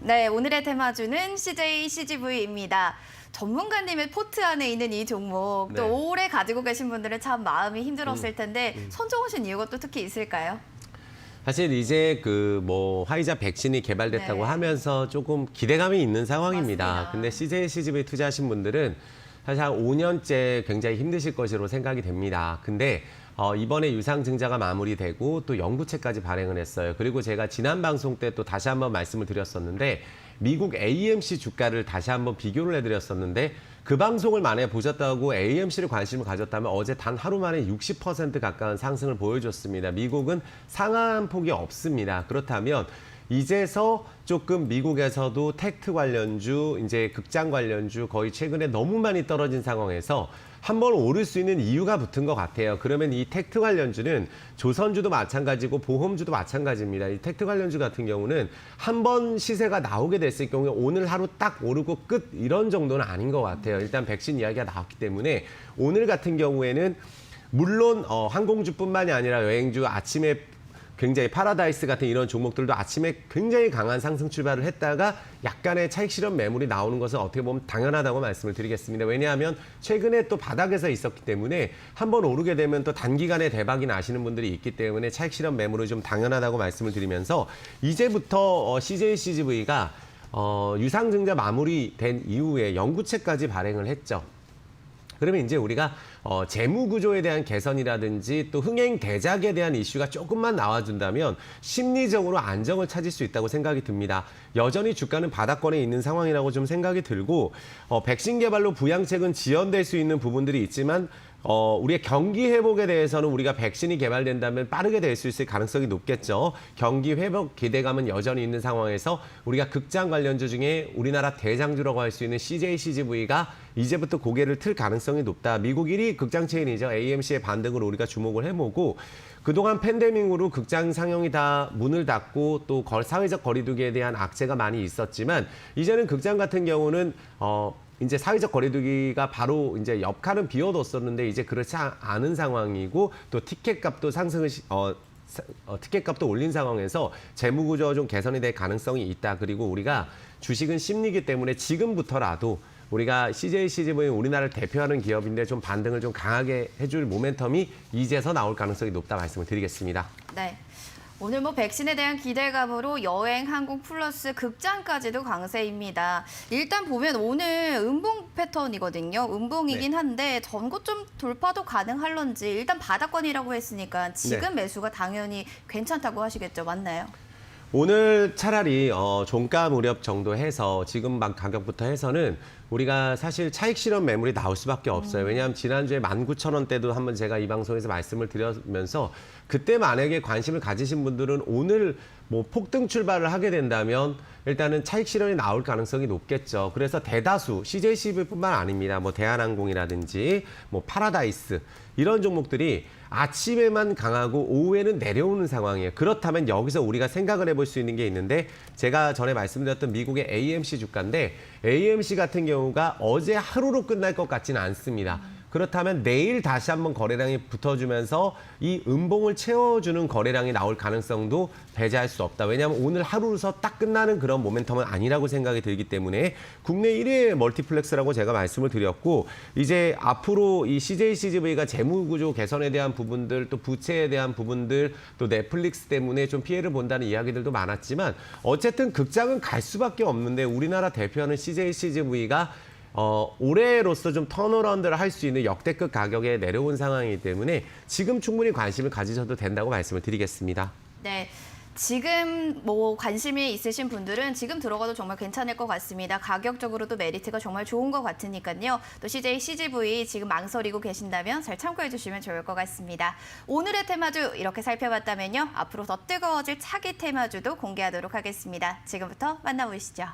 네, 오늘의 테마주는 CJ CGV입니다. 전문가님의 포트 안에 있는 이 종목, 또 네. 오래 가지고 계신 분들은 참 마음이 힘들었을 텐데 선정하신 이유가 또 특히 있을까요? 사실 이제 화이자 백신이 개발됐다고 네. 하면서 조금 기대감이 있는 상황입니다. 맞습니다. 근데 CJ CGV 투자하신 분들은 사실 한 5년째 굉장히 힘드실 것으로 생각이 됩니다. 근데 이번에 유상증자가 마무리되고 또 연구체까지 발행을 했어요. 그리고 제가 지난 방송 때 또 다시 한번 말씀을 드렸었는데 미국 AMC 주가를 다시 한번 비교를 해드렸었는데 그 방송을 만약에 보셨다고 AMC를 관심을 가졌다면 어제 단 하루 만에 60% 가까운 상승을 보여줬습니다. 미국은 상한 폭이 없습니다. 그렇다면 이제서 조금 미국에서도 텍트 관련주, 이제 극장 관련주 거의 최근에 너무 많이 떨어진 상황에서 한번 오를 수 있는 이유가 붙은 것 같아요. 그러면 이 텍트 관련주는 조선주도 마찬가지고 보험주도 마찬가지입니다. 이 텍트 관련주 같은 경우는 한번 시세가 나오게 됐을 경우에 오늘 하루 딱 오르고 끝 이런 정도는 아닌 것 같아요. 일단 백신 이야기가 나왔기 때문에 오늘 같은 경우에는 물론 항공주뿐만이 아니라 여행주 아침에 굉장히 파라다이스 같은 이런 종목들도 아침에 굉장히 강한 상승 출발을 했다가 약간의 차익 실현 매물이 나오는 것은 어떻게 보면 당연하다고 말씀을 드리겠습니다. 왜냐하면 최근에 또 바닥에서 있었기 때문에 한번 오르게 되면 또 단기간에 대박이 나시는 분들이 있기 때문에 차익 실현 매물이 좀 당연하다고 말씀을 드리면서 이제부터 CJ CGV가 유상증자 마무리된 이후에 연구체까지 발행을 했죠. 그러면 이제 우리가 재무 구조에 대한 개선이라든지 또 흥행 대작에 대한 이슈가 조금만 나와준다면 심리적으로 안정을 찾을 수 있다고 생각이 듭니다. 여전히 주가는 바닥권에 있는 상황이라고 좀 생각이 들고 백신 개발로 부양책은 지연될 수 있는 부분들이 있지만 우리의 경기 회복에 대해서는 우리가 백신이 개발된다면 빠르게 될 수 있을 가능성이 높겠죠. 경기 회복 기대감은 여전히 있는 상황에서 우리가 극장 관련주 중에 우리나라 대장주라고 할 수 있는 CJ CGV가 이제부터 고개를 틀 가능성이 높다. 미국 1위 극장 체인이죠. AMC의 반등을 우리가 주목을 해보고 그동안 팬데믹으로 극장 상영이 다 문을 닫고 또 사회적 거리두기에 대한 악재가 많이 있었지만 이제는 극장 같은 경우는 이제 사회적 거리두기가 바로 이제 옆 칸은 비워뒀었는데 이제 그렇지 않은 상황이고 또 티켓값도 티켓값도 올린 상황에서 재무 구조가 좀 개선이 될 가능성이 있다. 그리고 우리가 주식은 심리이기 때문에 지금부터라도 우리가 CJ CGV는 우리나라를 대표하는 기업인데 좀 반등을 좀 강하게 해줄 모멘텀이 이제서 나올 가능성이 높다 말씀을 드리겠습니다. 네. 오늘 백신에 대한 기대감으로 여행, 항공 플러스 극장까지도 강세입니다. 일단 보면 오늘 음봉 패턴이거든요. 음봉이긴 네. 한데 전고점 돌파도 가능할런지 일단 바닥권이라고 했으니까 지금 매수가 당연히 괜찮다고 하시겠죠. 맞나요? 오늘 차라리 종가 무렵 정도 해서 지금 가격부터 해서는 우리가 사실 차익 실현 매물이 나올 수밖에 없어요. 왜냐하면 지난주에 19,000원대도 한번 제가 이 방송에서 말씀을 드리면서 그때 만약에 관심을 가지신 분들은 오늘 폭등 출발을 하게 된다면 일단은 차익 실현이 나올 가능성이 높겠죠. 그래서 대다수 CJ CGV뿐만 아닙니다. 대한항공이라든지 파라다이스 이런 종목들이 아침에만 강하고 오후에는 내려오는 상황이에요. 그렇다면 여기서 우리가 생각을 해볼 수 있는 게 있는데 제가 전에 말씀드렸던 미국의 AMC 주가인데 AMC 같은 경우가 어제 하루로 끝날 것 같지는 않습니다. 그렇다면 내일 다시 한번 거래량이 붙어주면서 이 음봉을 채워주는 거래량이 나올 가능성도 배제할 수 없다. 왜냐하면 오늘 하루서 딱 끝나는 그런 모멘텀은 아니라고 생각이 들기 때문에 국내 1위의 멀티플렉스라고 제가 말씀을 드렸고 이제 앞으로 이 CJ CGV가 재무구조 개선에 대한 부분들 또 부채에 대한 부분들 또 넷플릭스 때문에 좀 피해를 본다는 이야기들도 많았지만 어쨌든 극장은 갈 수밖에 없는데 우리나라 대표하는 CJ CGV가 올해로서 좀 턴어라운드를 할 수 있는 역대급 가격에 내려온 상황이기 때문에 지금 충분히 관심을 가지셔도 된다고 말씀을 드리겠습니다. 네. 지금 관심이 있으신 분들은 지금 들어가도 정말 괜찮을 것 같습니다. 가격적으로도 메리트가 정말 좋은 것 같으니까요. 또 CJ CGV 지금 망설이고 계신다면 잘 참고해 주시면 좋을 것 같습니다. 오늘의 테마주 이렇게 살펴봤다면요. 앞으로 더 뜨거워질 차기 테마주도 공개하도록 하겠습니다. 지금부터 만나보시죠.